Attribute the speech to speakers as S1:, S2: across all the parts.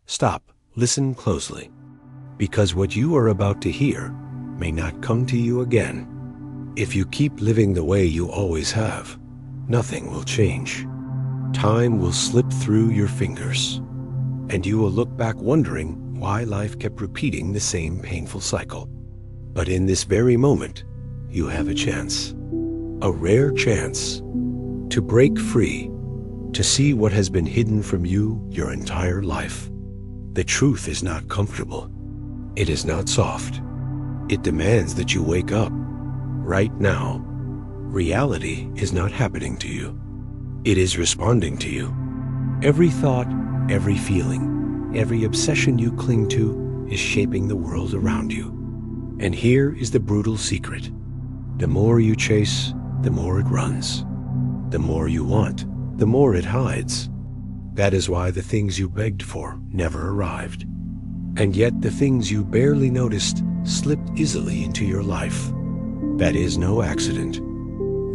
S1: Stop, listen closely, because what you are about to hear may not come to you again. If you keep living the way you always have, nothing will change. Time will slip through your fingers, and you will look back wondering why life kept repeating the same painful cycle. But in this very moment, you have a chance, a rare chance, to break free, to see what has been hidden from you your entire life. The truth is not comfortable. It is not soft. It demands that you wake up. Right now, reality is not happening to you. It is responding to you. Every thought, every feeling, every obsession you cling to is shaping the world around you. And here is the brutal secret. The more you chase, the more it runs. The more you want, the more it hides. That is why the things you begged for never arrived. And yet the things you barely noticed slipped easily into your life. That is no accident.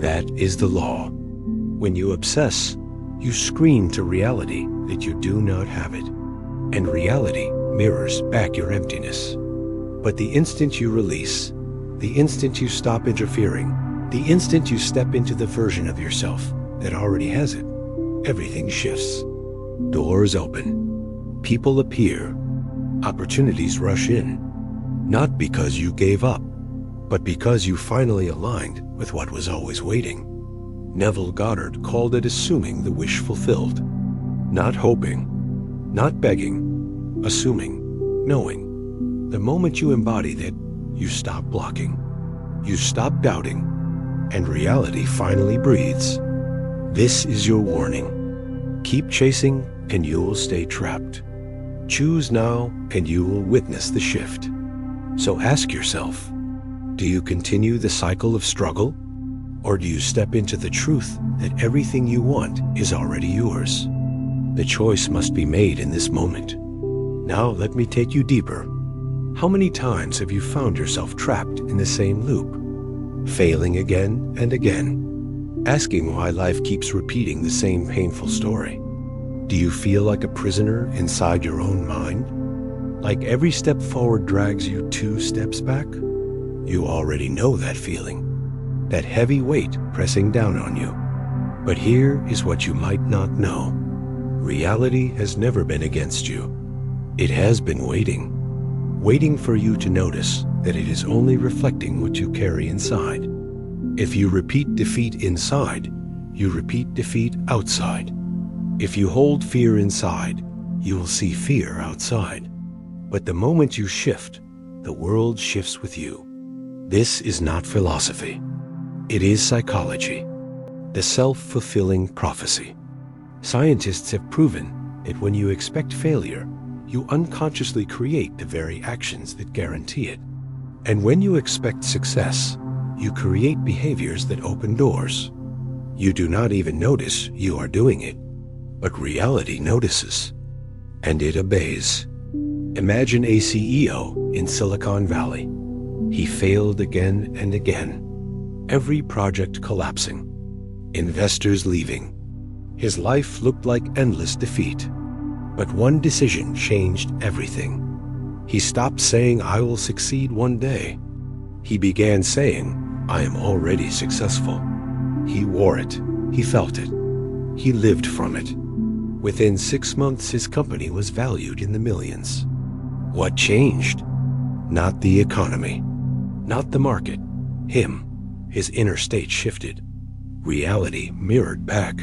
S1: That is the law. When you obsess, you scream to reality that you do not have it. And reality mirrors back your emptiness. But the instant you release, the instant you stop interfering, the instant you step into the version of yourself that already has it, everything shifts. Doors open. People appear. Opportunities rush in. Not because you gave up, but because you finally aligned with what was always waiting. Neville Goddard called it assuming the wish fulfilled. Not hoping, not begging, assuming, knowing. The moment you embody that, you stop blocking. You stop doubting, and reality finally breathes. This is your warning. Keep chasing, and you will stay trapped. Choose now, and you will witness the shift. So ask yourself, do you continue the cycle of struggle? Or do you step into the truth that everything you want is already yours? The choice must be made in this moment. Now let me take you deeper. How many times have you found yourself trapped in the same loop? Failing again and again. Asking why life keeps repeating the same painful story. Do you feel like a prisoner inside your own mind? Like every step forward drags you 2 steps back? You already know that feeling. That heavy weight pressing down on you. But here is what you might not know. Reality has never been against you. It has been waiting for you to notice that it is only reflecting what you carry inside. If you repeat defeat inside, you repeat defeat outside. If you hold fear inside, you will see fear outside. But the moment you shift, the world shifts with you. This is not philosophy. It is psychology, the self-fulfilling prophecy. Scientists have proven that when you expect failure, you unconsciously create the very actions that guarantee it. And when you expect success, you create behaviors that open doors. You do not even notice you are doing it, but reality notices, and it obeys. Imagine a CEO in Silicon Valley. He failed again and again. Every project collapsing, investors leaving. His life looked like endless defeat. But one decision changed everything. He stopped saying, "I will succeed one day." He began saying, "I am already successful." He wore it. He felt it. He lived from it. Within 6 months, his company was valued in the millions. What changed? Not the economy, not the market. Him. His inner state shifted. Reality mirrored back.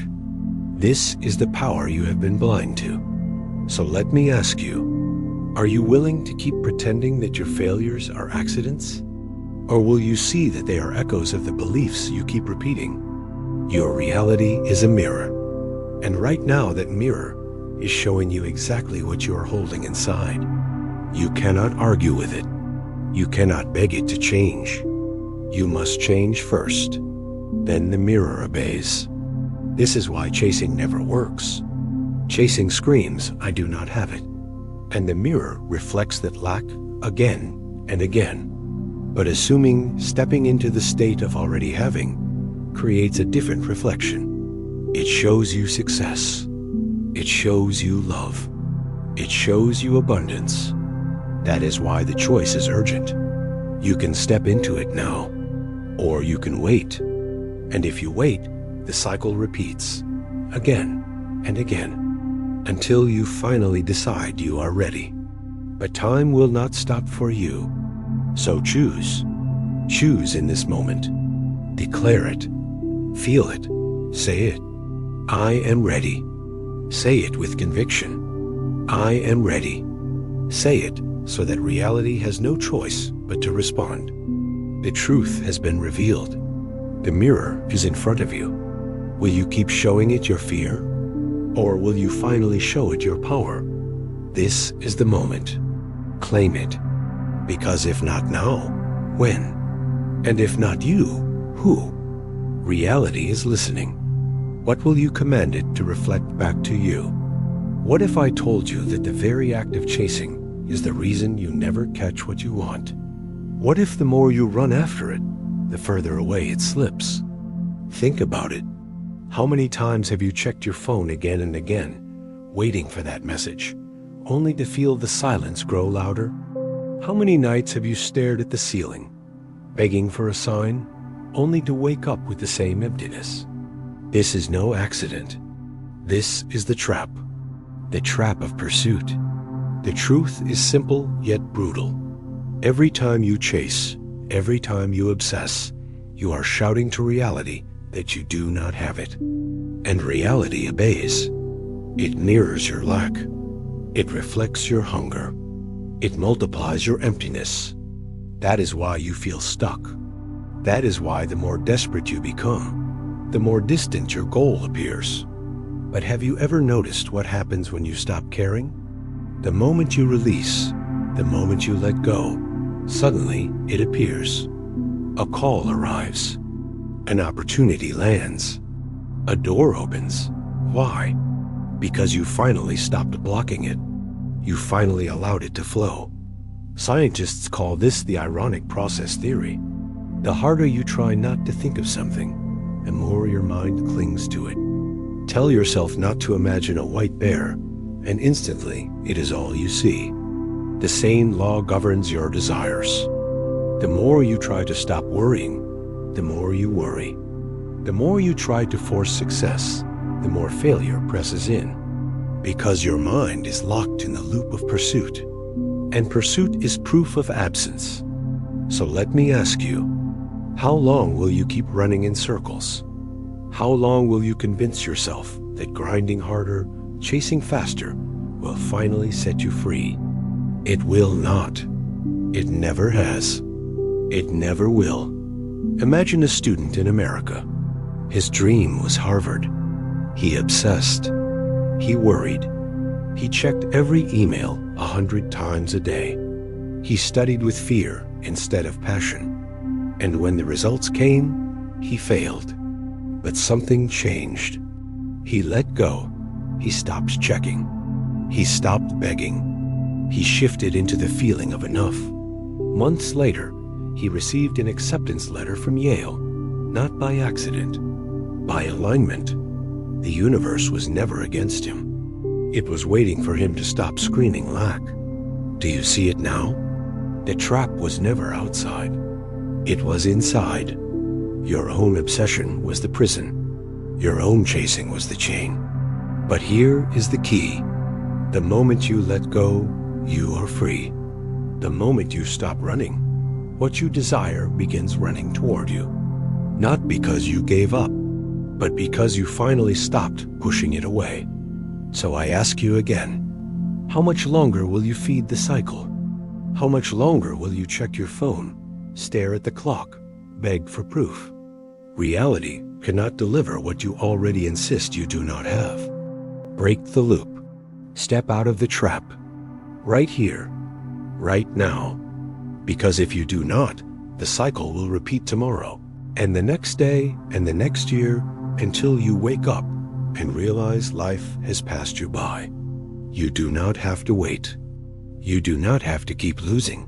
S1: This is the power you have been blind to. So let me ask you, are you willing to keep pretending that your failures are accidents? Or will you see that they are echoes of the beliefs you keep repeating? Your reality is a mirror. And right now that mirror is showing you exactly what you are holding inside. You cannot argue with it. You cannot beg it to change. You must change first. Then the mirror obeys. This is why chasing never works. Chasing screams, "I do not have it." And the mirror reflects that lack again and again. But assuming stepping into the state of already having creates a different reflection. It shows you success. It shows you love. It shows you abundance. That is why the choice is urgent. You can step into it now, or you can wait. And if you wait, the cycle repeats again and again until you finally decide you are ready. But time will not stop for you. So choose. Choose in this moment. Declare it. Feel it. Say it. I am ready. Say it with conviction. I am ready. Say it so that reality has no choice but to respond. The truth has been revealed. The mirror is in front of you. Will you keep showing it your fear? Or will you finally show it your power? This is the moment. Claim it. Because if not now, when? And if not you, who? Reality is listening. What will you command it to reflect back to you? What if I told you that the very act of chasing is the reason you never catch what you want? What if the more you run after it, the further away it slips? Think about it. How many times have you checked your phone again and again, waiting for that message, only to feel the silence grow louder? How many nights have you stared at the ceiling, begging for a sign, only to wake up with the same emptiness? This is no accident. This is the trap of pursuit. The truth is simple yet brutal. Every time you chase, every time you obsess, you are shouting to reality that you do not have it. And reality obeys. It mirrors your lack. It reflects your hunger. It multiplies your emptiness. That is why you feel stuck. That is why the more desperate you become, the more distant your goal appears. But have you ever noticed what happens when you stop caring? The moment you release, the moment you let go, suddenly it appears. A call arrives. An opportunity lands. A door opens. Why? Because you finally stopped blocking it. You finally allowed it to flow. Scientists call this the ironic process theory. The harder you try not to think of something, the more your mind clings to it. Tell yourself not to imagine a white bear, and instantly it is all you see. The same law governs your desires. The more you try to stop worrying, the more you worry. The more you try to force success, the more failure presses in. Because your mind is locked in the loop of pursuit. And pursuit is proof of absence. So let me ask you, how long will you keep running in circles? How long will you convince yourself that grinding harder, chasing faster, will finally set you free? It will not. It never has. It never will. Imagine a student in America. His dream was Harvard. He obsessed. He worried. He checked every email 100 times a day. He studied with fear instead of passion. And when the results came, he failed. But something changed. He let go. He stopped checking. He stopped begging. He shifted into the feeling of enough. Months later, he received an acceptance letter from Yale, not by accident, by alignment. The universe was never against him. It was waiting for him to stop screaming lack. Do you see it now? The trap was never outside. It was inside. Your own obsession was the prison. Your own chasing was the chain. But here is the key. The moment you let go, you are free. The moment you stop running, what you desire begins running toward you. Not because you gave up, but because you finally stopped pushing it away. So I ask you again, how much longer will you feed the cycle? How much longer will you check your phone, stare at the clock, beg for proof? Reality cannot deliver what you already insist you do not have. Break the loop. Step out of the trap. Right here, right now. Because if you do not, the cycle will repeat tomorrow, and the next day, and the next year, until you wake up and realize life has passed you by. You do not have to wait. You do not have to keep losing.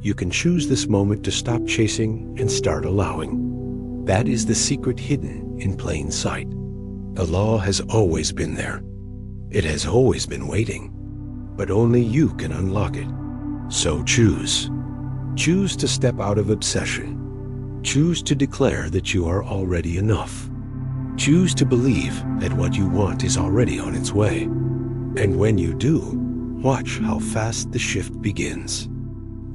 S1: You can choose this moment to stop chasing and start allowing. That is the secret hidden in plain sight. The law has always been there. It has always been waiting. but only you can unlock it. So choose. Choose to step out of obsession. Choose to declare that you are already enough. Choose to believe that what you want is already on its way. And when you do, watch how fast the shift begins.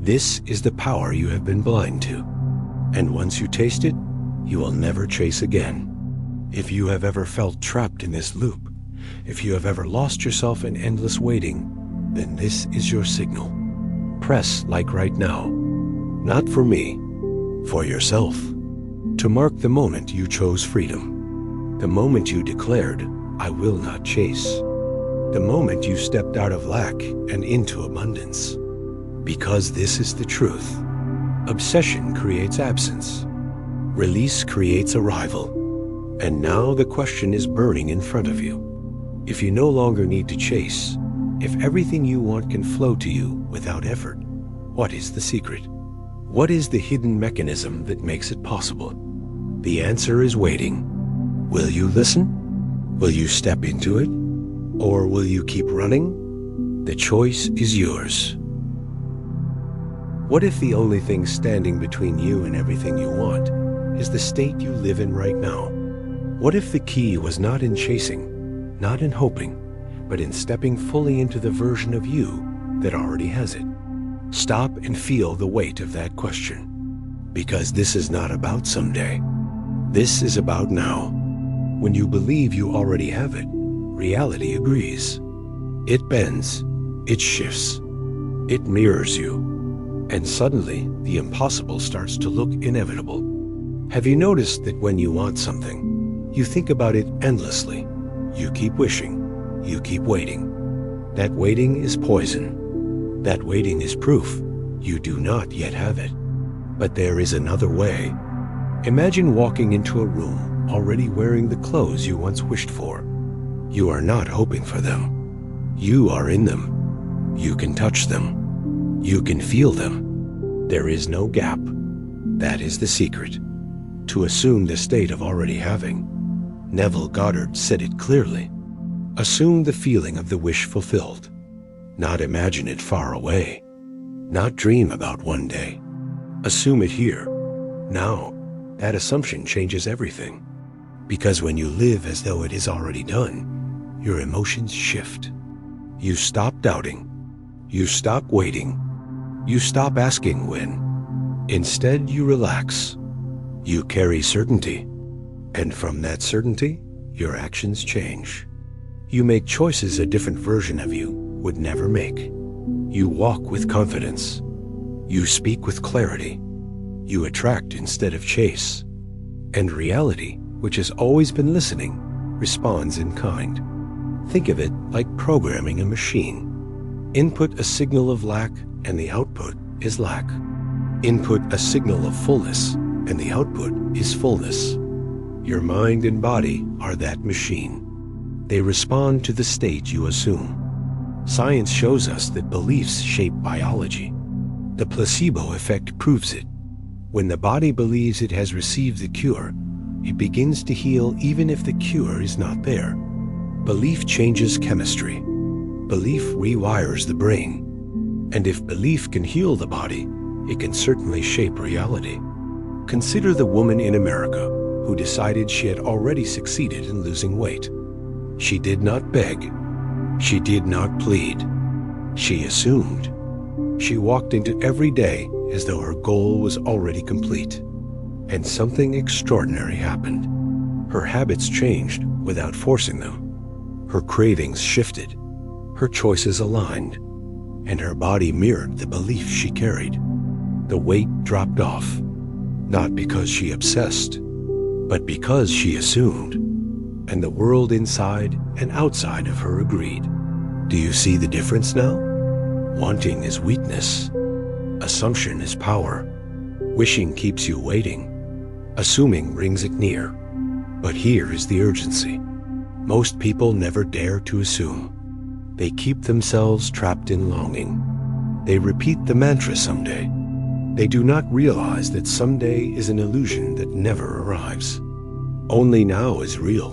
S1: This is the power you have been blind to. And once you taste it, you will never chase again. If you have ever felt trapped in this loop, if you have ever lost yourself in endless waiting, then this is your signal. Press like right now. Not for me, for yourself. To mark the moment you chose freedom. The moment you declared, I will not chase. The moment you stepped out of lack and into abundance. Because this is the truth. Obsession creates absence. Release creates arrival. And now the question is burning in front of you. If you no longer need to chase, if everything you want can flow to you without effort, what is the secret? What is the hidden mechanism that makes it possible? The answer is waiting. Will you listen? Will you step into it? Or will you keep running? The choice is yours. What if the only thing standing between you and everything you want is the state you live in right now? What if the key was not in chasing, not in hoping, but in stepping fully into the version of you that already has it? Stop and feel the weight of that question. Because this is not about someday. This is about now. When you believe you already have it, reality agrees. It bends, it shifts, it mirrors you. And suddenly, the impossible starts to look inevitable. Have you noticed that when you want something, you think about it endlessly? You keep wishing, you keep waiting. That waiting is poison. That waiting is proof you do not yet have it. But there is another way. Imagine walking into a room already wearing the clothes you once wished for. You are not hoping for them. You are in them. You can touch them. You can feel them. There is no gap. That is the secret. To assume the state of already having. Neville Goddard said it clearly. Assume the feeling of the wish fulfilled. Not imagine it far away. Not dream about one day. Assume it here. Now, that assumption changes everything. Because when you live as though it is already done, your emotions shift. You stop doubting. You stop waiting. You stop asking when. Instead, you relax. You carry certainty. And from that certainty, your actions change. You make choices a different version of you would never make. You walk with confidence. You speak with clarity. You attract instead of chase. And reality, which has always been listening, responds in kind. Think of it like programming a machine. Input a signal of lack, and the output is lack. Input a signal of fullness, and the output is fullness. Your mind and body are that machine. They respond to the state you assume. Science shows us that beliefs shape biology. The placebo effect proves it. When the body believes it has received the cure, it begins to heal even if the cure is not there. Belief changes chemistry. Belief rewires the brain. And if belief can heal the body, it can certainly shape reality. Consider the woman in America who decided she had already succeeded in losing weight. She did not beg. She did not plead. She assumed. She walked into every day as though her goal was already complete. And something extraordinary happened. Her habits changed without forcing them. Her cravings shifted. Her choices aligned. And her body mirrored the belief she carried. The weight dropped off. Not because she obsessed, but because she assumed. And the world inside and outside of her agreed. Do you see the difference now? Wanting is weakness. Assumption is power. Wishing keeps you waiting. Assuming brings it near. But here is the urgency. Most people never dare to assume. They keep themselves trapped in longing. They repeat the mantra someday. They do not realize that someday is an illusion that never arrives. Only now is real.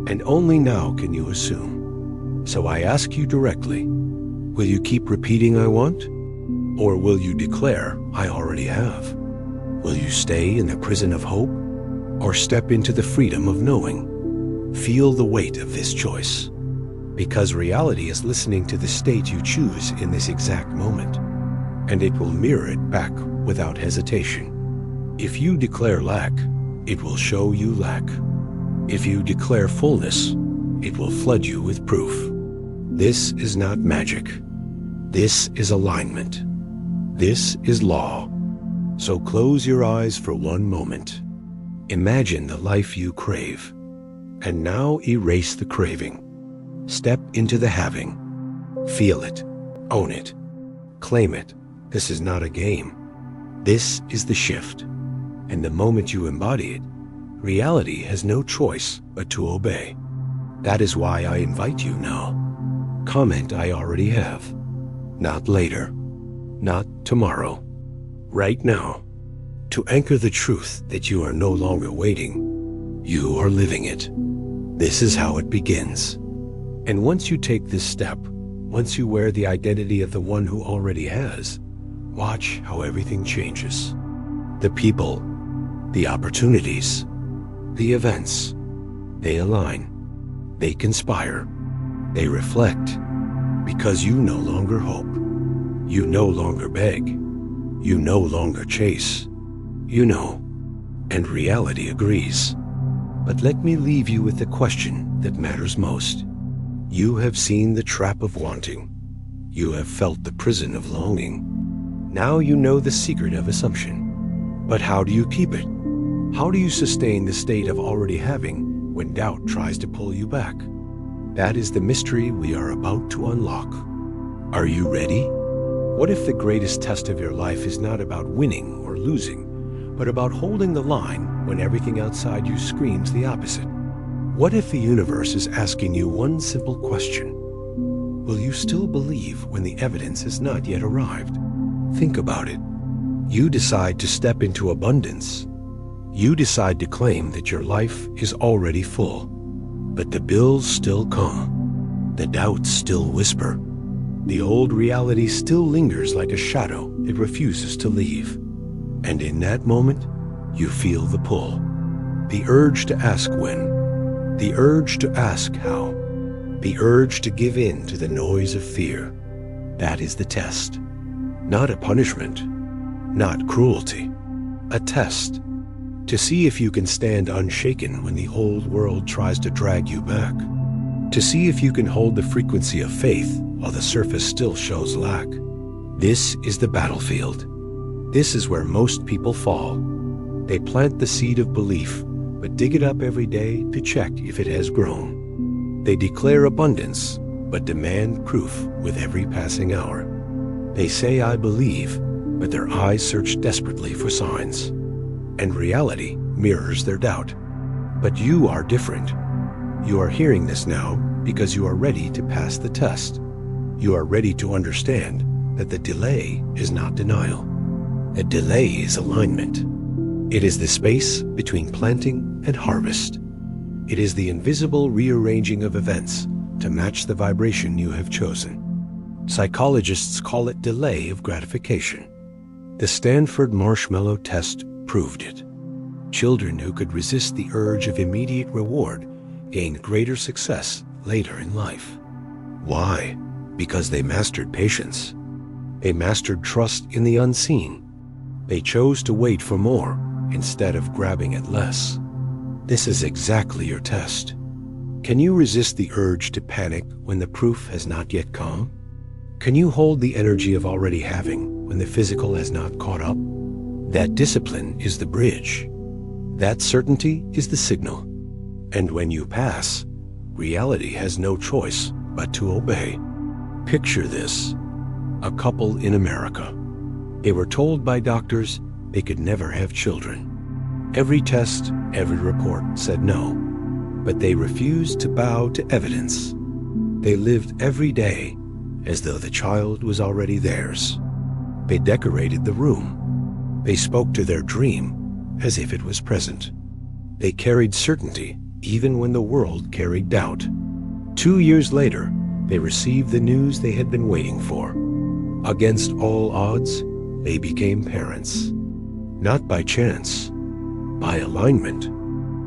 S1: And only now can you assume. So I ask you directly, Will you keep repeating "I want"? Or will you declare "I already have"? Will you stay in the prison of hope or step into the freedom of knowing? Feel the weight of this choice, because reality is listening to the state you choose in this exact moment, and it will mirror it back without hesitation. If you declare lack, it will show you lack. If you declare fullness, it will flood you with proof. This is not magic. This is alignment. This is law. So close your eyes for one moment. Imagine the life you crave, and now erase the craving. Step into the having. Feel it. Own it. Claim it. This is not a game. This is the shift. And the moment you embody it, reality has no choice but to obey. That is why I invite you now. Comment "I already have." Not later. Not tomorrow. Right now. To anchor the truth that you are no longer waiting. You are living it. This is how it begins. And once you take this step, once you wear the identity of the one who already has, watch how everything changes. The people, the opportunities, the events, they align, they conspire, they reflect, because you no longer hope, you no longer beg, you no longer chase, you know, and reality agrees. But let me leave you with the question that matters most. You have seen the trap of wanting. You have felt the prison of longing. Now you know the secret of assumption. But how do you keep it? How do you sustain the state of already having when doubt tries to pull you back? That is the mystery we are about to unlock. Are you ready? What if the greatest test of your life is not about winning or losing, but about holding the line when everything outside you screams the opposite? What if the universe is asking you one simple question? Will you still believe when the evidence has not yet arrived? Think about it. You decide to step into abundance. You decide to claim that your life is already full. But the bills still come. The doubts still whisper. The old reality still lingers like a shadow it refuses to leave. And in that moment, you feel the pull. The urge to ask when. The urge to ask how. The urge to give in to the noise of fear. That is the test. Not a punishment. Not cruelty. A test. To see if you can stand unshaken when the old world tries to drag you back. To see if you can hold the frequency of faith while the surface still shows lack. This is the battlefield. This is where most people fall. They plant the seed of belief, but dig it up every day to check if it has grown. They declare abundance, but demand proof with every passing hour. They say "I believe," but their eyes search desperately for signs. And reality mirrors their doubt. But you are different. You are hearing this now because you are ready to pass the test. You are ready to understand that the delay is not denial. A delay is alignment. It is the space between planting and harvest. It is the invisible rearranging of events to match the vibration you have chosen. Psychologists call it delay of gratification. The Stanford marshmallow test proved it. Children who could resist the urge of immediate reward gained greater success later in life. Why? Because they mastered patience. They mastered trust in the unseen. They chose to wait for more instead of grabbing at less. This is exactly your test. Can you resist the urge to panic when the proof has not yet come? Can you hold the energy of already having when the physical has not caught up? That discipline is the bridge. That certainty is the signal. And when you pass, reality has no choice but to obey. Picture this. A couple in America. They were told by doctors they could never have children. Every test, every report said no. But they refused to bow to evidence. They lived every day as though the child was already theirs. They decorated the room. They spoke to their dream as if it was present. They carried certainty even when the world carried doubt. 2 years later, they received the news they had been waiting for. Against all odds, they became parents. Not by chance, by alignment,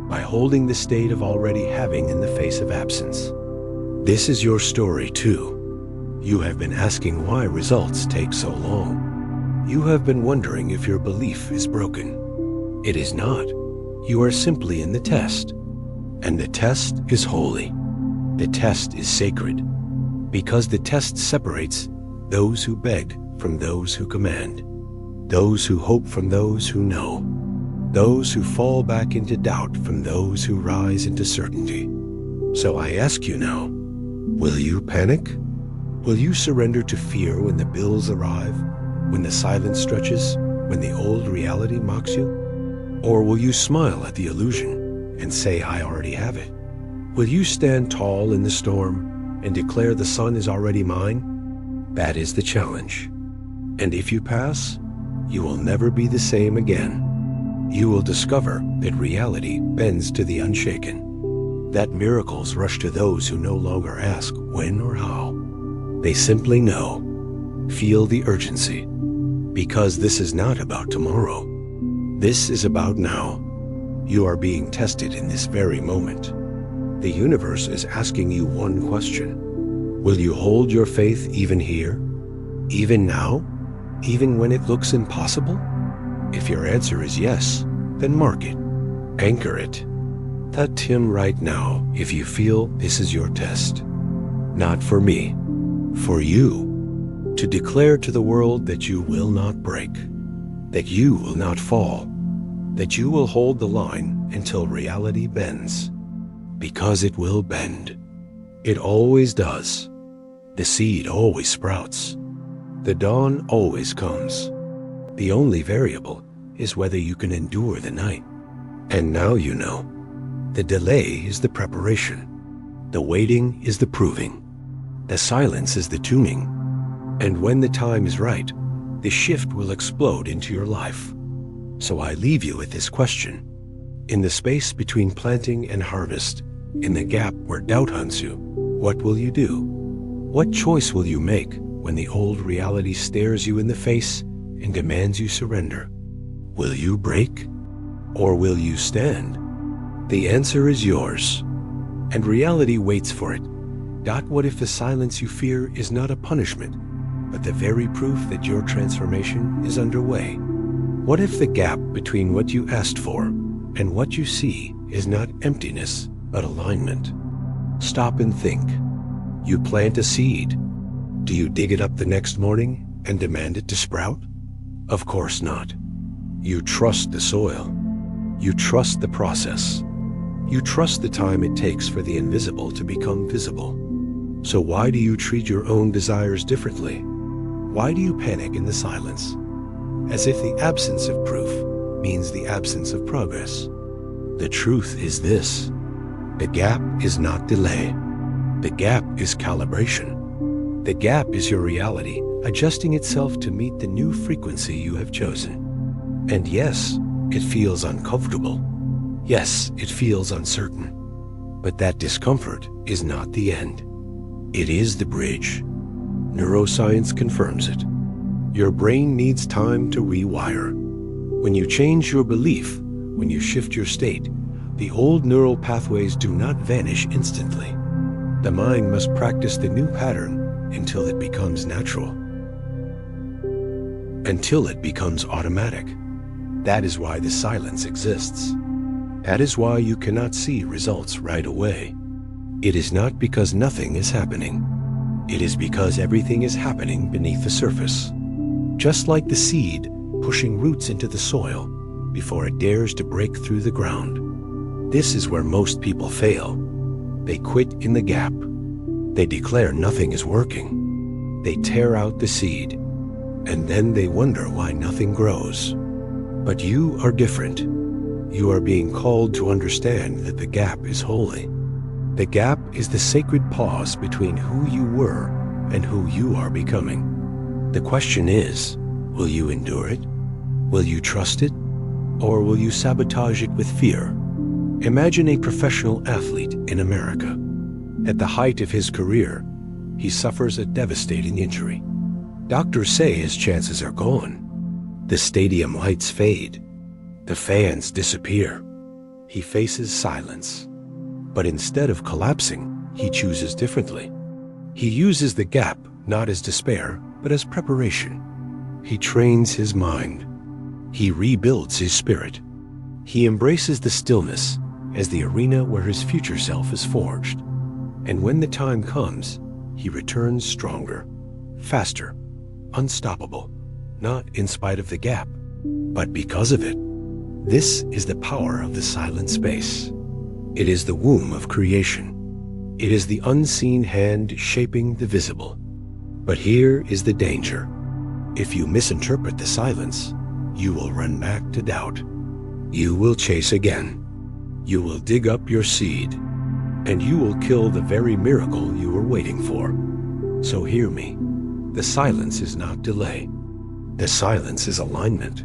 S1: by holding the state of already having in the face of absence. This is your story too. You have been asking why results take so long. You have been wondering if your belief is broken. It is not. You are simply in the test. And the test is holy. The test is sacred. Because the test separates those who beg from those who command, those who hope from those who know, those who fall back into doubt from those who rise into certainty. So I ask you now, will you panic? Will you surrender to fear when the bills arrive, when the silence stretches, when the old reality mocks you? Or will you smile at the illusion and say, I already have it? Will you stand tall in the storm and declare the sun is already mine? That is the challenge. And if you pass, you will never be the same again. You will discover that reality bends to the unshaken, that miracles rush to those who no longer ask when or how. They simply know. Feel the urgency. Because this is not about tomorrow. This is about now. You are being tested in this very moment. The universe is asking you one question. Will you hold your faith even here? Even now? Even when it looks impossible? If your answer is yes, then mark it. Anchor it. Tell Tim right now if you feel this is your test. Not for me, for you. To declare to the world that you will not break, that you will not fall, that you will hold the line until reality bends. Because it will bend. It always does. The seed always sprouts. The dawn always comes. The only variable is whether you can endure the night. And now you know. The delay is the preparation. The waiting is the proving. The silence is the tuning. And when the time is right, the shift will explode into your life. So I leave you with this question. In the space between planting and harvest, in the gap where doubt hunts you, what will you do? What choice will you make when the old reality stares you in the face and demands you surrender? Will you break? Or will you stand? The answer is yours, and reality waits for it. What if the silence you fear is not a punishment, but the very proof that your transformation is underway? What if the gap between what you asked for and what you see is not emptiness, but alignment? Stop and think. You plant a seed. Do you dig it up the next morning and demand it to sprout? Of course not. You trust the soil. You trust the process. You trust the time it takes for the invisible to become visible. So why do you treat your own desires differently? Why do you panic in the silence? As if the absence of proof means the absence of progress. The truth is this. The gap is not delay. The gap is calibration. The gap is your reality adjusting itself to meet the new frequency you have chosen. And yes, it feels uncomfortable. Yes, it feels uncertain. But that discomfort is not the end. It is the bridge. Neuroscience confirms it. Your brain needs time to rewire. When you change your belief, when you shift your state, the old neural pathways do not vanish instantly. The mind must practice the new pattern until it becomes natural. Until it becomes automatic. That is why the silence exists. That is why you cannot see results right away. It is not because nothing is happening. It is because everything is happening beneath the surface. Just like the seed pushing roots into the soil before it dares to break through the ground. This is where most people fail. They quit in the gap. They declare nothing is working. They tear out the seed, and then they wonder why nothing grows. But you are different. You are being called to understand that the gap is holy. The gap is the sacred pause between who you were and who you are becoming. The question is, will you endure it? Will you trust it? Or will you sabotage it with fear? Imagine a professional athlete in America. At the height of his career, he suffers a devastating injury. Doctors say his chances are gone. The stadium lights fade. The fans disappear. He faces silence. But instead of collapsing, he chooses differently. He uses the gap not as despair, but as preparation. He trains his mind. He rebuilds his spirit. He embraces the stillness as the arena where his future self is forged. And when the time comes, he returns stronger, faster, unstoppable, not in spite of the gap, but because of it. This is the power of the silent space. It is the womb of creation. It is the unseen hand shaping the visible. But here is the danger. If you misinterpret the silence, you will run back to doubt. You will chase again. You will dig up your seed, and you will kill the very miracle you were waiting for. So hear me. The silence is not delay. The silence is alignment.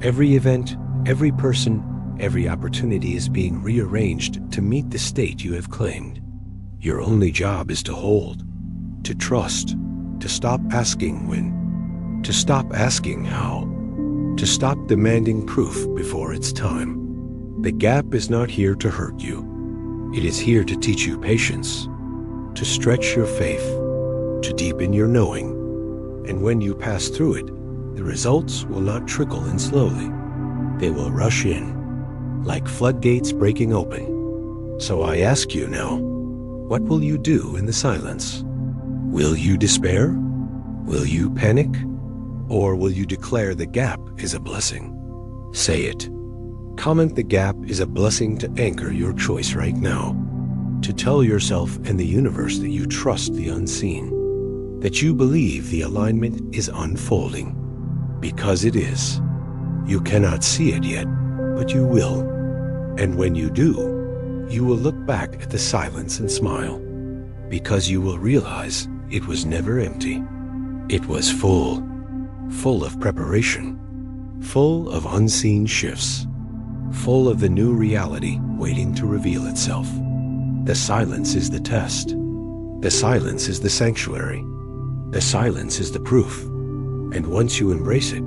S1: Every event, every person, every opportunity is being rearranged to meet the state you have claimed. Your only job is to hold, to trust, to stop asking when, to stop asking how, to stop demanding proof before it's time. The gap is not here to hurt you. It is here to teach you patience, to stretch your faith, to deepen your knowing. And when you pass through it, the results will not trickle in slowly. They will rush in, like floodgates breaking open. So I ask you now, what will you do in the silence? Will you despair? Will you panic? Or will you declare the gap is a blessing? Say it. Comment the gap is a blessing to anchor your choice right now. To tell yourself and the universe that you trust the unseen. That you believe the alignment is unfolding. Because it is. You cannot see it yet, but you will. And when you do, you will look back at the silence and smile. Because you will realize it was never empty. It was full of preparation, full of unseen shifts, full of the new reality waiting to reveal itself. The silence is the test. The silence is the sanctuary. The silence is the proof. And once you embrace it,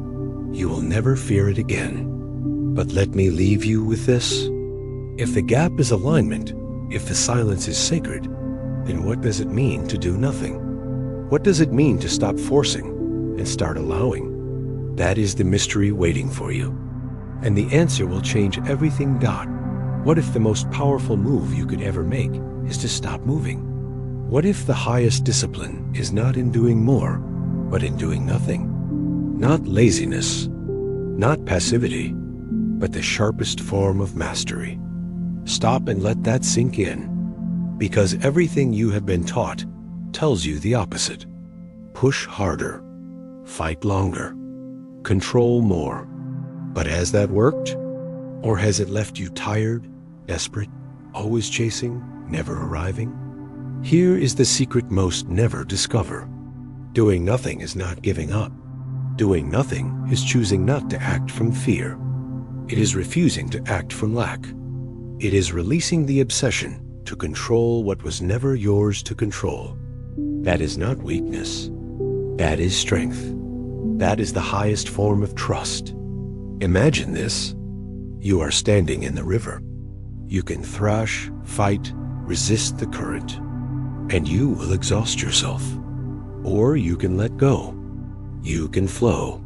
S1: you will never fear it again. But let me leave you with this. If the gap is alignment, if the silence is sacred, then what does it mean to do nothing? What does it mean to stop forcing and start allowing? That is the mystery waiting for you. And the answer will change everything. What if the most powerful move you could ever make is to stop moving? What if the highest discipline is not in doing more, but in doing nothing? Not laziness, not passivity, but the sharpest form of mastery. Stop and let that sink in, because everything you have been taught tells you the opposite. Push harder, fight longer, control more. But has that worked? Or has it left you tired, desperate, always chasing, never arriving? Here is the secret most never discover. Doing nothing is not giving up. Doing nothing is choosing not to act from fear. It is refusing to act from lack. It is releasing the obsession to control what was never yours to control. That is not weakness. That is strength. That is the highest form of trust. Imagine this. You are standing in the river. You can thrash, fight, resist the current, and you will exhaust yourself. Or you can let go. You can flow.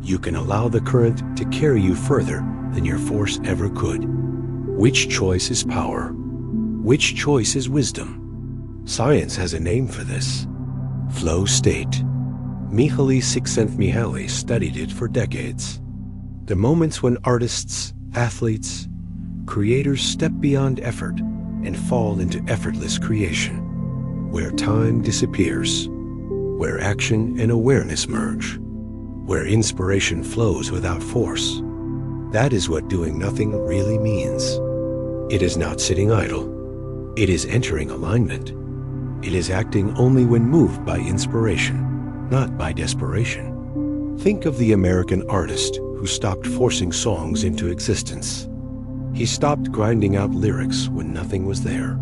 S1: You can allow the current to carry you further than your force ever could. Which choice is power? Which choice is wisdom? Science has a name for this. Flow state. Mihaly Csikszentmihalyi studied it for decades. The moments when artists, athletes, creators step beyond effort and fall into effortless creation, where time disappears, where action and awareness merge, where inspiration flows without force. That is what doing nothing really means. It is not sitting idle. It is entering alignment. It is acting only when moved by inspiration, not by desperation. Think of the American artist who stopped forcing songs into existence. He stopped grinding out lyrics when nothing was there.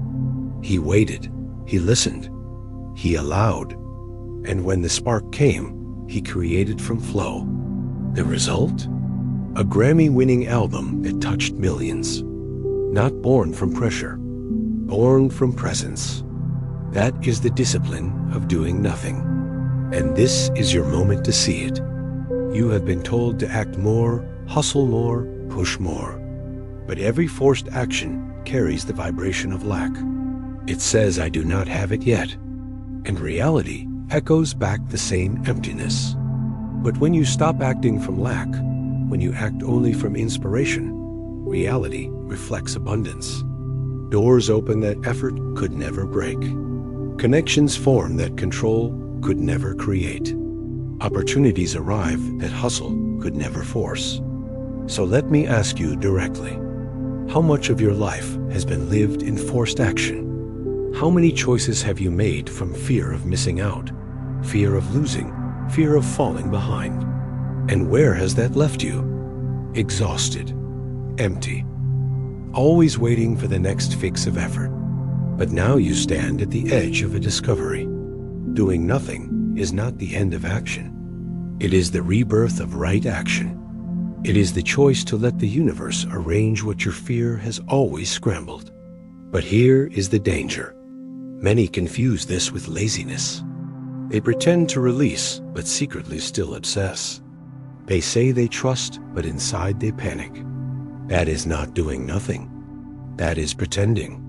S1: He waited. He listened. He allowed. And when the spark came, he created from flow. The result? A Grammy-winning album that touched millions. Not born from pressure, born from presence. That is the discipline of doing nothing. And this is your moment to see it. You have been told to act more, hustle more, push more. But every forced action carries the vibration of lack. It says, I do not have it yet. And reality echoes back the same emptiness. But when you stop acting from lack, when you act only from inspiration, reality reflects abundance. Doors open that effort could never break. Connections form that control could never create. Opportunities arrive that hustle could never force. So let me ask you directly, how much of your life has been lived in forced action? How many choices have you made from fear of missing out, fear of losing, fear of falling behind? And where has that left you? Exhausted, empty, always waiting for the next fix of effort. But now you stand at the edge of a discovery. Doing nothing is not the end of action. It is the rebirth of right action. It is the choice to let the universe arrange what your fear has always scrambled. But here is the danger. Many confuse this with laziness. They pretend to release, but secretly still obsess. They say they trust, but inside they panic. That is not doing nothing. That is pretending.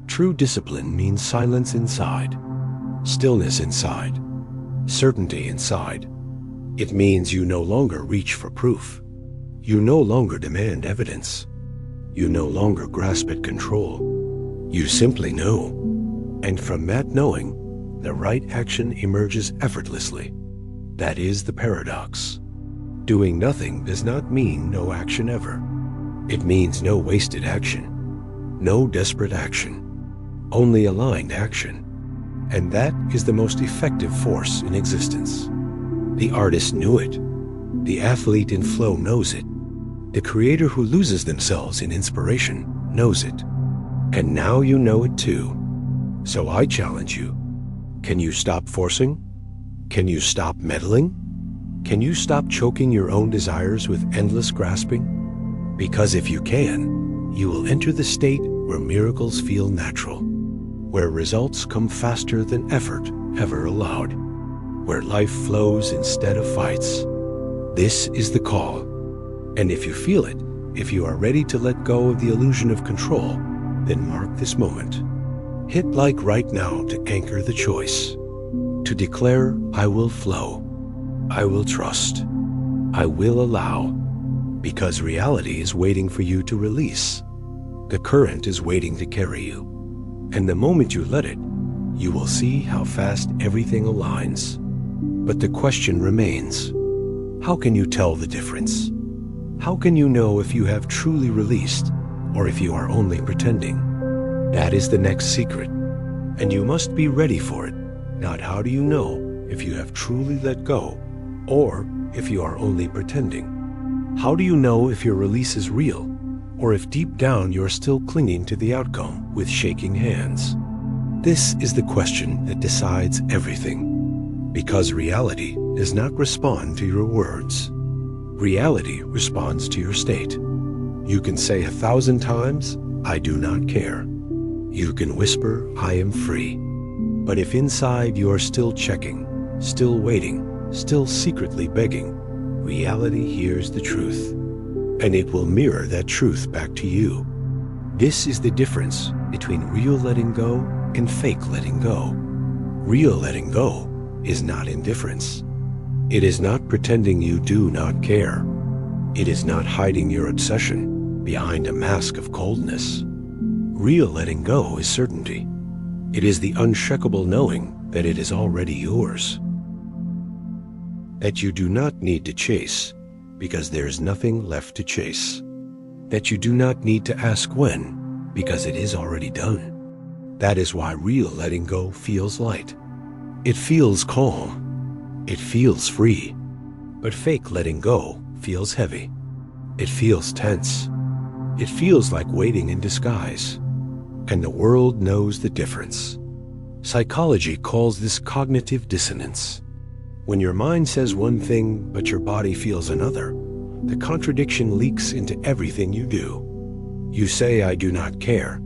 S1: True discipline means silence inside, stillness inside, certainty inside. It means you no longer reach for proof. You no longer demand evidence. You no longer grasp at control. You simply know. And from that knowing, the right action emerges effortlessly. That is the paradox. Doing nothing does not mean no action ever. It means no wasted action, no desperate action, only aligned action. And that is the most effective force in existence. The artist knew it. The athlete in flow knows it. The creator who loses themselves in inspiration knows it. And now you know it too. So I challenge you. Can you stop forcing? Can you stop meddling? Can you stop choking your own desires with endless grasping? Because if you can, you will enter the state where miracles feel natural, where results come faster than effort ever allowed, where life flows instead of fights. This is the call. And if you feel it, if you are ready to let go of the illusion of control, then mark this moment. Hit like right now to anchor the choice. To declare, I will flow. I will trust. I will allow. Because reality is waiting for you to release. The current is waiting to carry you. And the moment you let it, you will see how fast everything aligns. But the question remains, how can you tell the difference? How can you know if you have truly released or if you are only pretending? That is the next secret, and you must be ready for it. Not how do you know if you have truly let go or if you are only pretending? How do you know if your release is real or if deep down you are still clinging to the outcome with shaking hands? This is the question that decides everything, because reality does not respond to your words. Reality responds to your state. You can say 1,000 times, I do not care. You can whisper, I am free. But if inside you are still checking, still waiting, still secretly begging, reality hears the truth, and it will mirror that truth back to you. This is the difference between real letting go and fake letting go. Real letting go is not indifference. It is not pretending you do not care. It is not hiding your obsession behind a mask of coldness. Real letting go is certainty. It is the unshakable knowing that it is already yours. That you do not need to chase because there is nothing left to chase. That you do not need to ask when because it is already done. That is why real letting go feels light. It feels calm. It feels free. But fake letting go feels heavy. It feels tense. It feels like waiting in disguise. And the world knows the difference. Psychology calls this cognitive dissonance. When your mind says one thing but your body feels another, the contradiction leaks into everything you do. You say, "I do not care,"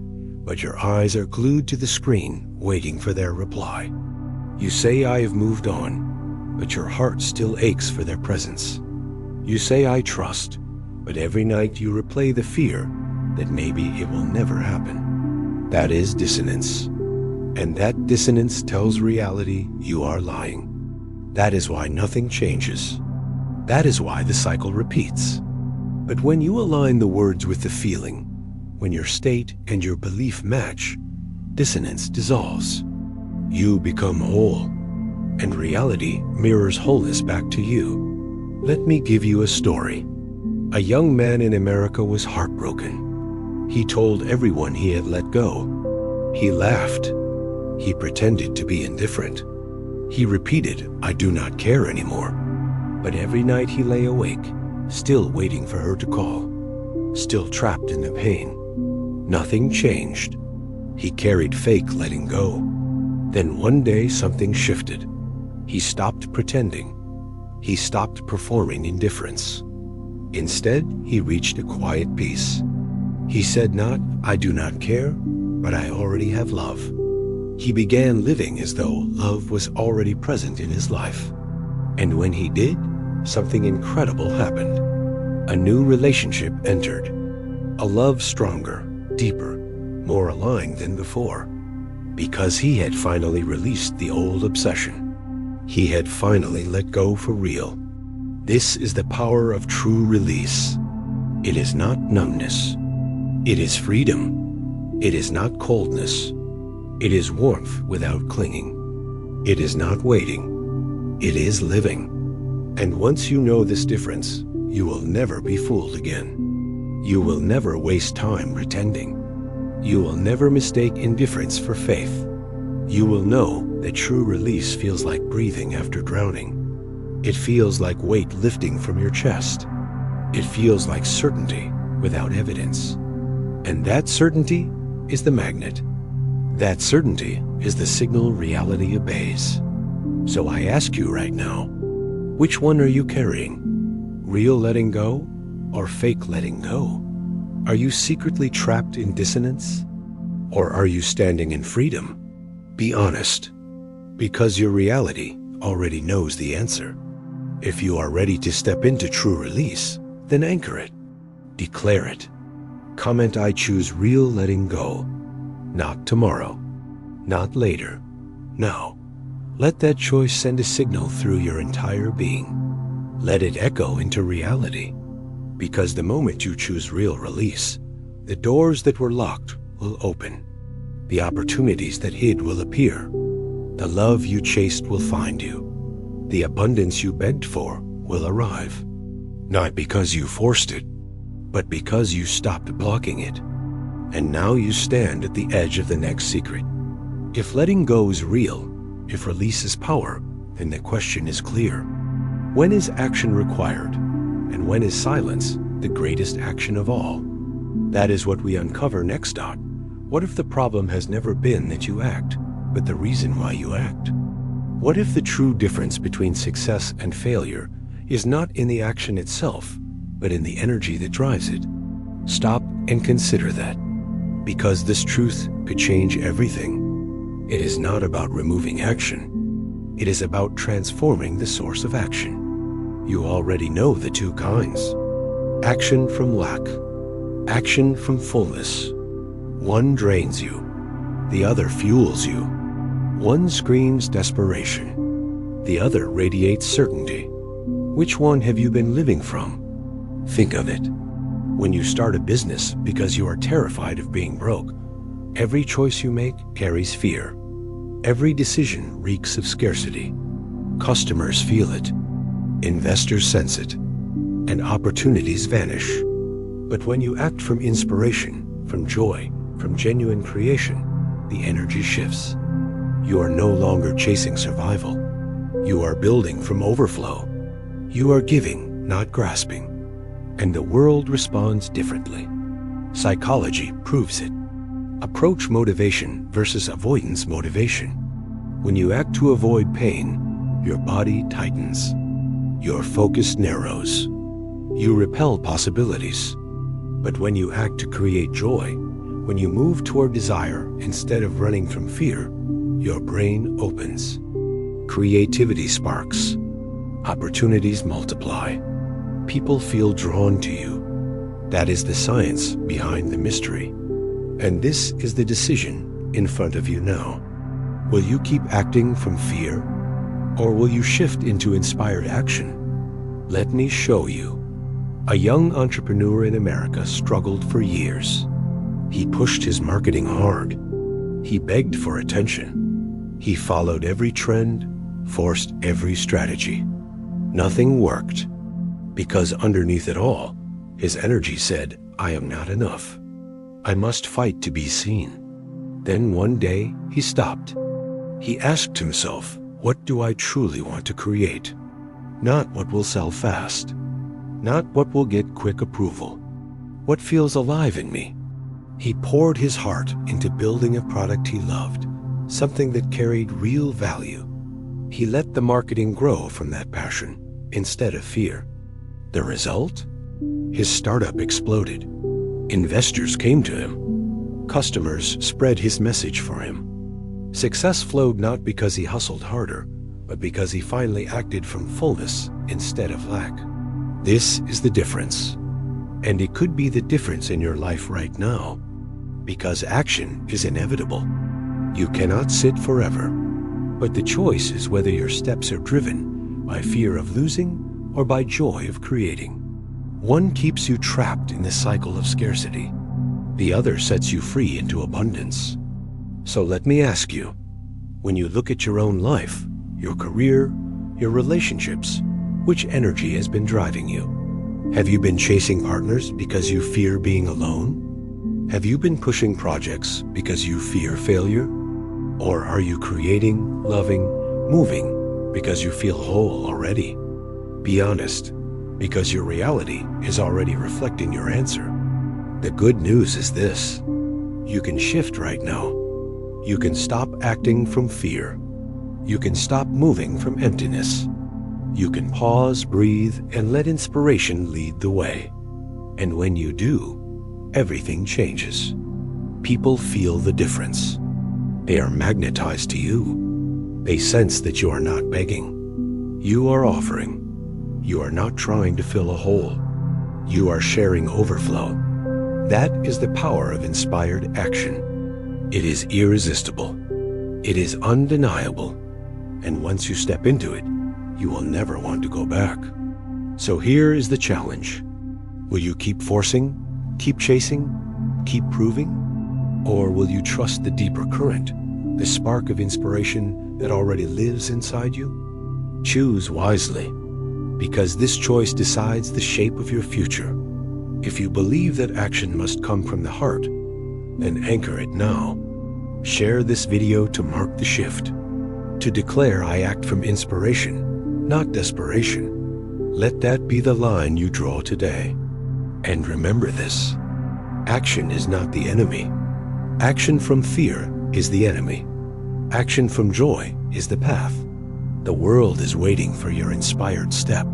S1: but your eyes are glued to the screen, waiting for their reply. You say, "I have moved on," but your heart still aches for their presence. You say, "I trust," but every night you replay the fear that maybe it will never happen. That is dissonance. And that dissonance tells reality you are lying. That is why nothing changes. That is why the cycle repeats. But when you align the words with the feeling, when your state and your belief match, dissonance dissolves. You become whole, and reality mirrors wholeness back to you. Let me give you a story. A young man in America was heartbroken. He told everyone he had let go. He laughed. He pretended to be indifferent. He repeated, "I do not care anymore." But every night he lay awake, still waiting for her to call, still trapped in the pain. Nothing changed. He carried fake letting go. Then one day something shifted. He stopped pretending. He stopped performing indifference. Instead, he reached a quiet peace. He said not, "I do not care," but "I already have love." He began living as though love was already present in his life. And when he did, something incredible happened. A new relationship entered. A love stronger, deeper, more aligned than before. Because he had finally released the old obsession. He had finally let go for real. This is the power of true release. It is not numbness. It is freedom. It is not coldness. It is warmth without clinging. It is not waiting. It is living. And once you know this difference, you will never be fooled again. You will never waste time pretending. You will never mistake indifference for faith. You will know that true release feels like breathing after drowning. It feels like weight lifting from your chest. It feels like certainty without evidence. And that certainty is the magnet. That certainty is the signal reality obeys. So I ask you right now, which one are you carrying? Real letting go or fake letting go? Are you secretly trapped in dissonance? Or are you standing in freedom? Be honest, because your reality already knows the answer. If you are ready to step into true release, then anchor it. Declare it. Comment, "I choose real letting go." Not tomorrow, not later, now. Let that choice send a signal through your entire being. Let it echo into reality. Because the moment you choose real release, the doors that were locked will open. The opportunities that hid will appear. The love you chased will find you. The abundance you begged for will arrive. Not because you forced it, but because you stopped blocking it. And now you stand at the edge of the next secret. If letting go is real, if release is power, then the question is clear. When is action required? And when is silence the greatest action of all? That is what we uncover next. What if the problem has never been that you act, but the reason why you act? What if the true difference between success and failure is not in the action itself, but in the energy that drives it? Stop and consider that. Because this truth could change everything. It is not about removing action. It is about transforming the source of action. You already know the two kinds. Action from lack. Action from fullness. One drains you. The other fuels you. One screams desperation. The other radiates certainty. Which one have you been living from? Think of it. When you start a business because you are terrified of being broke, every choice you make carries fear. Every decision reeks of scarcity. Customers feel it. Investors sense it. And opportunities vanish. But when you act from inspiration, from joy, from genuine creation, the energy shifts. You are no longer chasing survival. You are building from overflow. You are giving, not grasping. And the world responds differently. Psychology proves it. Approach motivation versus avoidance motivation. When you act to avoid pain, your body tightens. Your focus narrows. You repel possibilities. But when you act to create joy, when you move toward desire instead of running from fear, your brain opens. Creativity sparks. Opportunities multiply. People feel drawn to you. That is the science behind the mystery. And this is the decision in front of you now. Will you keep acting from fear, or will you shift into inspired action? Let me show you. A young entrepreneur in America struggled for years. He pushed his marketing hard. He begged for attention. He followed every trend, forced every strategy. Nothing worked, because underneath it all, his energy said, "I am not enough. I must fight to be seen." Then one day, he stopped. He asked himself, what do I truly want to create? Not what will sell fast. Not what will get quick approval. What feels alive in me? He poured his heart into building a product he loved, something that carried real value. He let the marketing grow from that passion instead of fear. The result? His startup exploded. Investors came to him. Customers spread his message for him. Success flowed not because he hustled harder, but because he finally acted from fullness instead of lack. This is the difference. And it could be the difference in your life right now, because action is inevitable. You cannot sit forever, but the choice is whether your steps are driven by fear of losing or by joy of creating. One keeps you trapped in the cycle of scarcity. The other sets you free into abundance. So let me ask you, when you look at your own life, your career, your relationships, which energy has been driving you? Have you been chasing partners because you fear being alone? Have you been pushing projects because you fear failure? Or are you creating, loving, moving because you feel whole already? Be honest, because your reality is already reflecting your answer. The good news is this: you can shift right now. You can stop acting from fear. You can stop moving from emptiness. You can pause, breathe, and let inspiration lead the way. And when you do, everything changes. People feel the difference. They are magnetized to you. They sense that you are not begging. You are offering. You are not trying to fill a hole. You are sharing overflow. That is the power of inspired action. It is irresistible. It is undeniable. And once you step into it, you will never want to go back. So here is the challenge. Will you keep forcing, keep chasing, keep proving? Or will you trust the deeper current, the spark of inspiration that already lives inside you? Choose wisely, because this choice decides the shape of your future. If you believe that action must come from the heart, then anchor it now. Share this video to mark the shift, to declare I act from inspiration, not desperation. Let that be the line you draw today. And remember this: action is not the enemy. Action from fear is the enemy. Action from joy is the path. The world is waiting for your inspired step.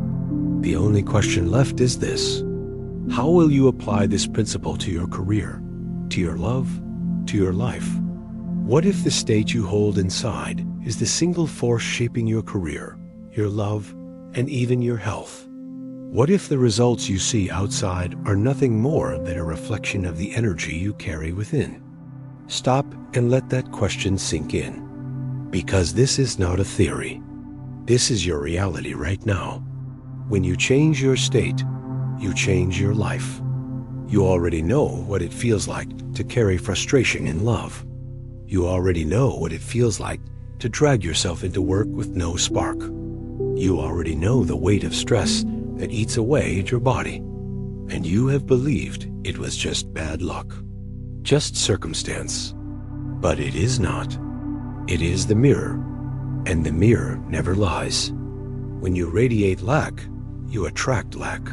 S1: The only question left is this: how will you apply this principle to your career, to your love, to your life? What if the state you hold inside is the single force shaping your career, your love, and even your health? What if the results you see outside are nothing more than a reflection of the energy you carry within? Stop and let that question sink in, because this is not a theory. This is your reality right now. When you change your state, you change your life. You already know what it feels like to carry frustration in love. You already know what it feels like to drag yourself into work with no spark. You already know the weight of stress that eats away at your body. And you have believed it was just bad luck, just circumstance. But it is not. It is the mirror, and the mirror never lies. When you radiate lack, you attract lack.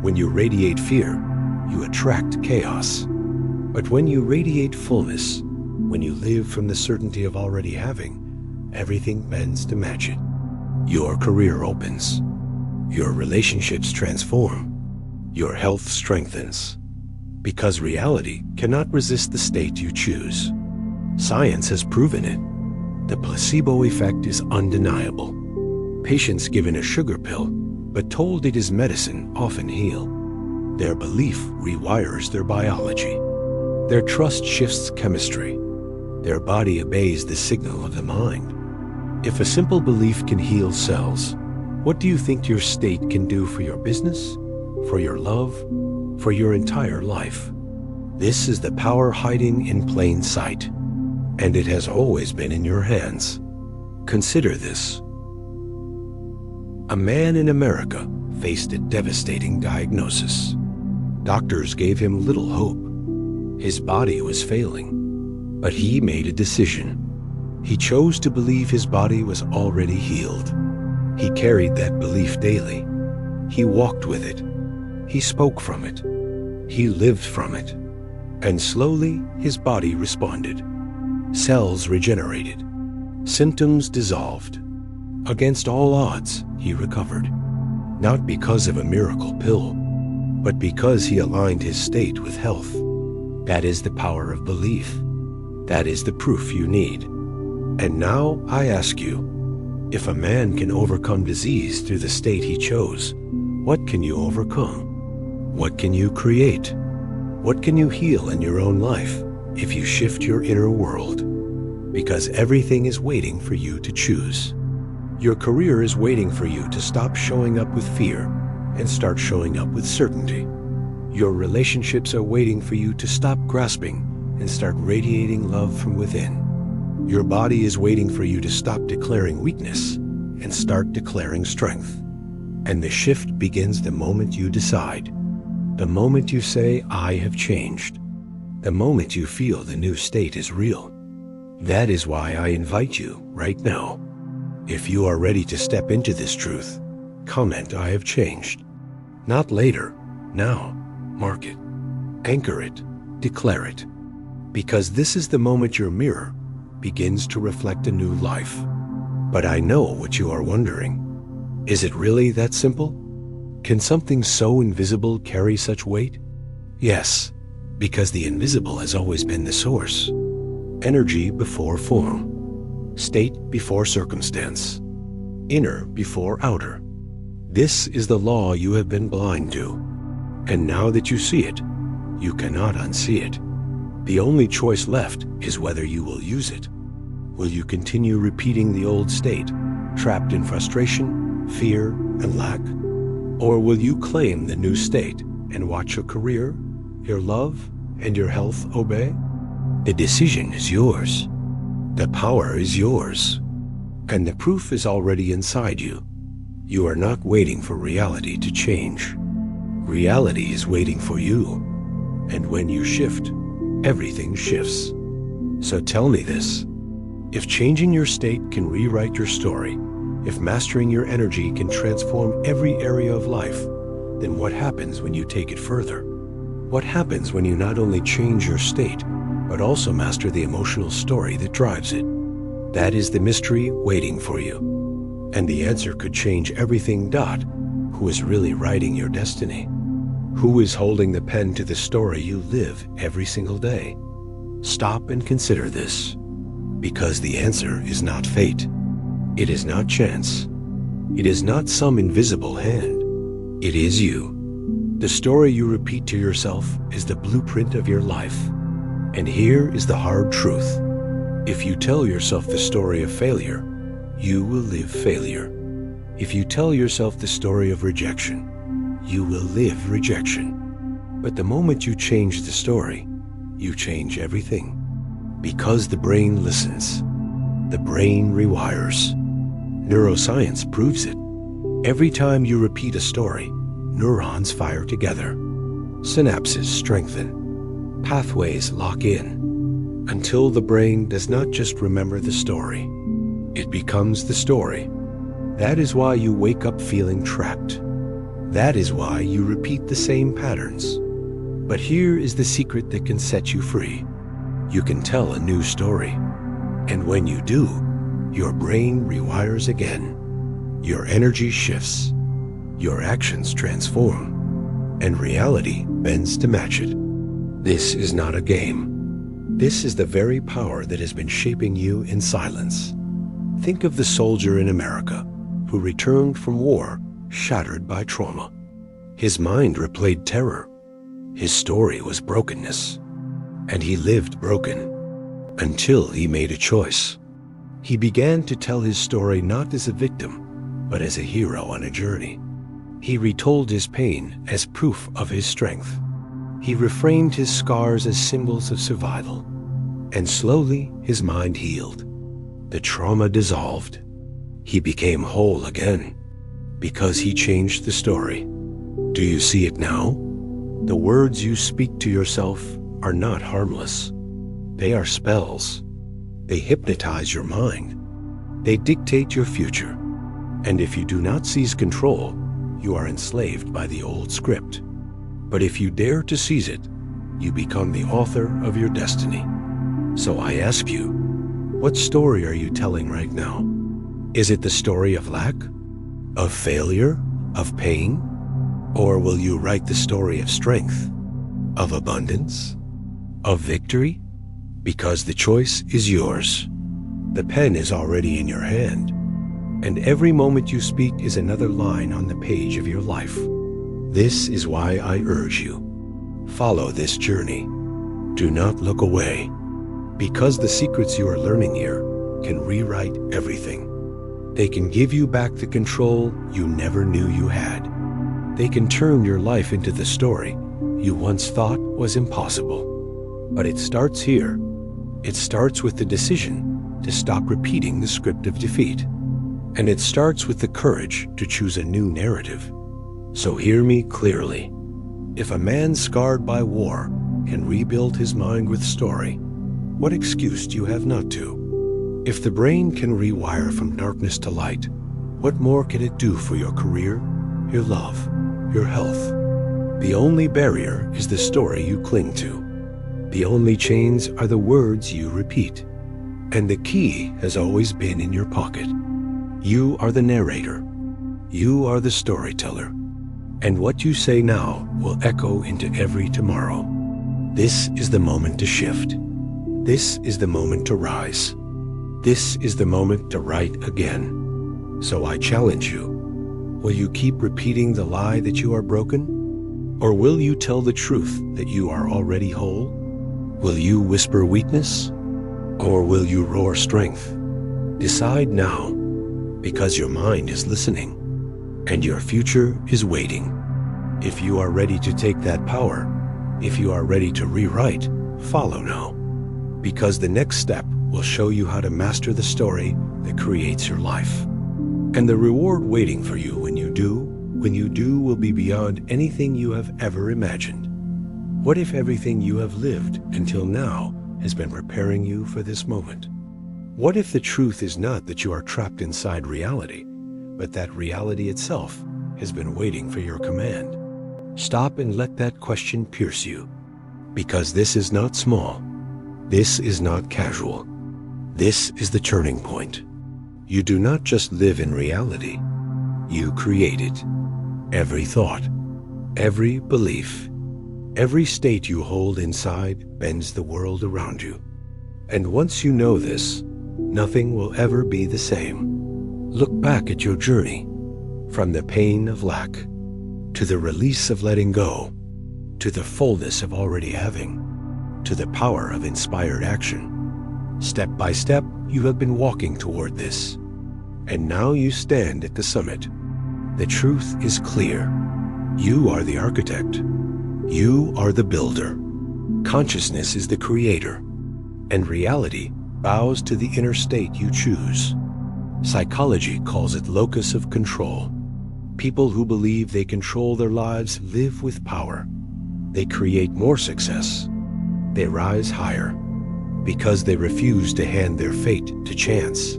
S1: When you radiate fear, you attract chaos. But when you radiate fullness, when you live from the certainty of already having, everything bends to match it. Your career opens. Your relationships transform. Your health strengthens. Because reality cannot resist the state you choose. Science has proven it. The placebo effect is undeniable. Patients given a sugar pill, but told it is medicine, often heal. Their belief rewires their biology. Their trust shifts chemistry. Their body obeys the signal of the mind. If a simple belief can heal cells, what do you think your state can do for your business, for your love, for your entire life? This is the power hiding in plain sight, and it has always been in your hands. Consider this. A man in America faced a devastating diagnosis. Doctors gave him little hope. His body was failing, but he made a decision. He chose to believe his body was already healed. He carried that belief daily. He walked with it. He spoke from it. He lived from it. And slowly, his body responded. Cells regenerated. Symptoms dissolved. Against all odds, he recovered. Not because of a miracle pill, but because he aligned his state with health. That is the power of belief. That is the proof you need. And now I ask you, if a man can overcome disease through the state he chose, what can you overcome? What can you create? What can you heal in your own life if you shift your inner world? Because everything is waiting for you to choose. Your career is waiting for you to stop showing up with fear and start showing up with certainty. Your relationships are waiting for you to stop grasping and start radiating love from within. Your body is waiting for you to stop declaring weakness and start declaring strength. And the shift begins the moment you decide. The moment you say, I have changed. The moment you feel the new state is real. That is why I invite you right now. If you are ready to step into this truth, comment, I have changed. Not later, now. Mark it. Anchor it. Declare it. Because this is the moment your mirror begins to reflect a new life. But I know what you are wondering. Is it really that simple? Can something so invisible carry such weight? Yes, because the invisible has always been the source. Energy before form. State before circumstance. Inner before outer. This is the law you have been blind to. And now that you see it, you cannot unsee it. The only choice left is whether you will use it. Will you continue repeating the old state, trapped in frustration, fear, and lack? Or will you claim the new state and watch your career, your love, and your health obey? The decision is yours. The power is yours. And the proof is already inside you. You are not waiting for reality to change. Reality is waiting for you. And when you shift, everything shifts. So tell me this. If changing your state can rewrite your story, if mastering your energy can transform every area of life, then what happens when you take it further? What happens when you not only change your state, but also master the emotional story that drives it? That is the mystery waiting for you. And the answer could change everything. Who is really writing your destiny? Who is holding the pen to the story you live every single day? Stop and consider this. Because the answer is not fate. It is not chance. It is not some invisible hand. It is you. The story you repeat to yourself is the blueprint of your life. And here is the hard truth. If you tell yourself the story of failure, you will live failure. If you tell yourself the story of rejection, you will live rejection. But the moment you change the story, you change everything. Because the brain listens. The brain rewires. Neuroscience proves it. Every time you repeat a story, neurons fire together. Synapses strengthen. Pathways lock in. Until the brain does not just remember the story. It becomes the story. That is why you wake up feeling trapped. That is why you repeat the same patterns. But here is the secret that can set you free. You can tell a new story. And when you do, your brain rewires again. Your energy shifts. Your actions transform. And reality bends to match it. This is not a game. This is the very power that has been shaping you in silence. Think of the soldier in America who returned from war shattered by trauma. His mind replayed terror. His story was brokenness. And he lived broken until he made a choice. He began to tell his story not as a victim, but as a hero on a journey. He retold his pain as proof of his strength. He reframed his scars as symbols of survival. And slowly his mind healed. The trauma dissolved. He became whole again because he changed the story. Do you see it now? The words you speak to yourself are not harmless. They are spells. They hypnotize your mind. They dictate your future. And if you do not seize control, you are enslaved by the old script. But if you dare to seize it, you become the author of your destiny. So I ask you, what story are you telling right now? Is it the story of lack, of failure, of pain? Or will you write the story of strength, of abundance, of victory? Because the choice is yours. The pen is already in your hand. And every moment you speak is another line on the page of your life. This is why I urge you. Follow this journey. Do not look away. Because the secrets you are learning here can rewrite everything. They can give you back the control you never knew you had. They can turn your life into the story you once thought was impossible. But it starts here. It starts with the decision to stop repeating the script of defeat. And it starts with the courage to choose a new narrative. So hear me clearly. If a man scarred by war can rebuild his mind with story, what excuse do you have not to? If the brain can rewire from darkness to light, what more can it do for your career, your love, your health? The only barrier is the story you cling to. The only chains are the words you repeat. And the key has always been in your pocket. You are the narrator. You are the storyteller. And what you say now will echo into every tomorrow. This is the moment to shift. This is the moment to rise. This is the moment to write again. So I challenge you. Will you keep repeating the lie that you are broken? Or will you tell the truth that you are already whole? Will you whisper weakness? Or will you roar strength? Decide now, because your mind is listening, and your future is waiting. If you are ready to take that power, if you are ready to rewrite, follow now. Because the next step will show you how to master the story that creates your life. And the reward waiting for you when you do will be beyond anything you have ever imagined. What if everything you have lived until now has been preparing you for this moment? What if the truth is not that you are trapped inside reality, but that reality itself has been waiting for your command? Stop and let that question pierce you. Because this is not small. This is not casual. This is the turning point. You do not just live in reality. You create it. Every thought, every belief, every state you hold inside bends the world around you. And once you know this, nothing will ever be the same. Look back at your journey, from the pain of lack, to the release of letting go, to the fullness of already having, to the power of inspired action. Step by step, you have been walking toward this. And now you stand at the summit. The truth is clear. You are the architect. You are the builder. Consciousness is the creator. And reality bows to the inner state you choose. Psychology calls it locus of control. People who believe they control their lives live with power. They create more success. They rise higher because they refuse to hand their fate to chance.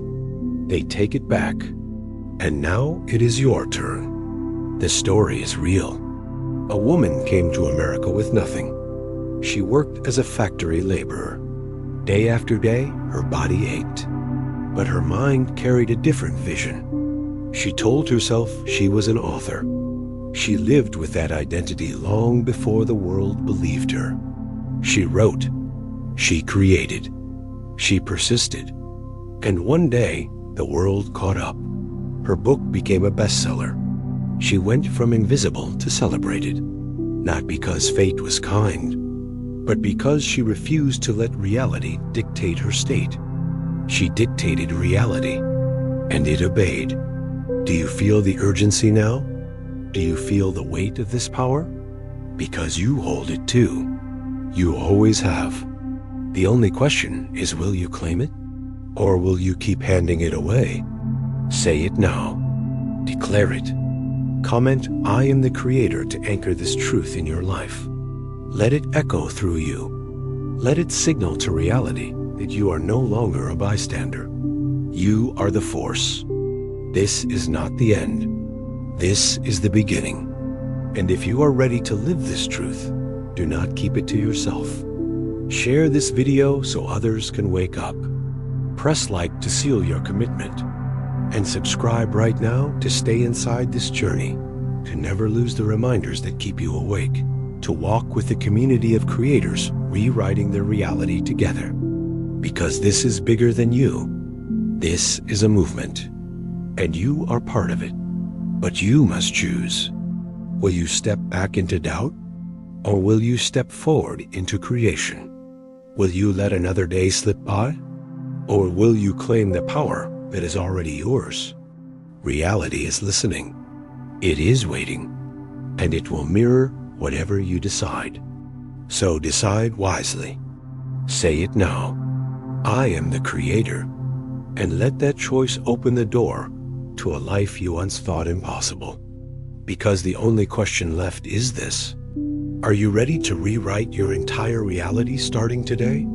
S1: They take it back. And now it is your turn. The story is real. A woman came to America with nothing. She worked as a factory laborer. Day after day, her body ached. But her mind carried a different vision. She told herself she was an author. She lived with that identity long before the world believed her. She wrote. She created. She persisted. And one day, the world caught up. Her book became a bestseller. She went from invisible to celebrated, not because fate was kind, but because she refused to let reality dictate her state. She dictated reality, and it obeyed. Do you feel the urgency now? Do you feel the weight of this power? Because you hold it too. You always have. The only question is, will you claim it? Or will you keep handing it away? Say it now. Declare it. Comment, "I am the creator," to anchor this truth in your life. Let it echo through you. Let it signal to reality that you are no longer a bystander. You are the force. This is not the end. This is the beginning. And if you are ready to live this truth, do not keep it to yourself. Share this video so others can wake up. Press like to seal your commitment. And subscribe right now to stay inside this journey, to never lose the reminders that keep you awake, to walk with the community of creators rewriting their reality together. Because this is bigger than you. This is a movement, and you are part of it. But you must choose. Will you step back into doubt, or will you step forward into creation? Will you let another day slip by, or will you claim the power that is already yours? Reality is listening. It is waiting, and it will mirror whatever you decide. So decide wisely. Say it now. I am the creator, and let that choice open the door to a life you once thought impossible. Because the only question left is this: are you ready to rewrite your entire reality starting today?